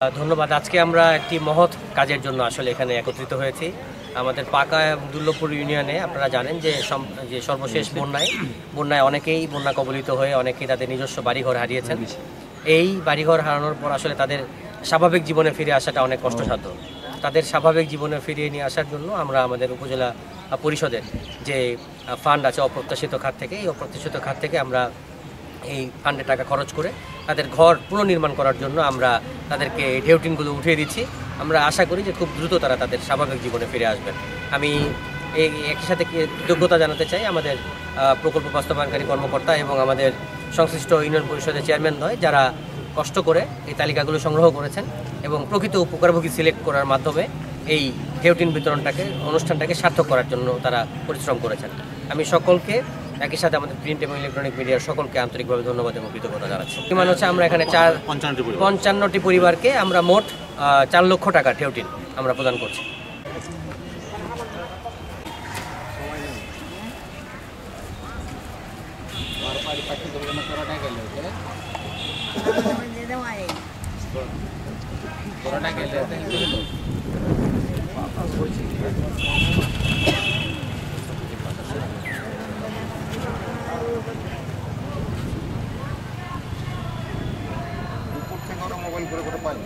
ধন্যবাদ। আজকে আমরা একটি মহৎ কাজের জন্য আসলে এখানে একত্রিত হয়েছি। আমাদের পাকা দুর্লভপুর ইউনিয়নে আপনারা জানেন যে সর্বশেষ বন্যায় অনেকেই বন্যা কবলিত হয়ে অনেকেই তাদের নিজস্ব বাড়িঘর হারিয়েছেন। এই বাড়িঘর হারানোর পর আসলে তাদের স্বাভাবিক জীবনে ফিরে আসাটা অনেক কষ্টসাধ্য। তাদের স্বাভাবিক জীবনে ফিরিয়ে নিয়ে আসার জন্য আমরা আমাদের উপজেলা পরিষদের যে ফান্ড আছে অপ্রত্যাশিত খাত থেকে, এই অপ্রত্যাশিত খাত থেকে আমরা এই ফান্ডে টাকা খরচ করে তাদের ঘর পুনর্নির্মাণ করার জন্য আমরা তাদেরকে ঢেউটিনগুলো উঠিয়ে দিচ্ছি। আমরা আশা করি যে খুব দ্রুত তারা তাদের স্বাভাবিক জীবনে ফিরে আসবেন। আমি এই একই সাথে কৃতজ্ঞতা জানাতে চাই আমাদের প্রকল্প বাস্তবায়নকারী কর্মকর্তা এবং আমাদের সংশ্লিষ্ট ইউনিয়ন পরিষদের চেয়ারম্যানদ্বয়, যারা কষ্ট করে এই তালিকাগুলো সংগ্রহ করেছেন এবং প্রকৃত উপকারভোগী সিলেক্ট করার মাধ্যমে এই ঢেউটিন অনুষ্ঠানটাকে সার্থক করার জন্য তারা পরিশ্রম করেছেন। আমি সকলকে, একই সাথে আমাদের প্রিন্ট এবং ইলেকট্রনিক মিডিয়ার সকলকে আন্তরিকভাবে ধন্যবাদ এবং কৃতজ্ঞতা জানাচ্ছি। পরিমাণ হচ্ছে আমরা এখানে 55টি পরিবারকে আমরা মোট 4 লক্ষ টাকা ঢেউটিন আমরা প্রদান করছি। মোবাইল করে পাই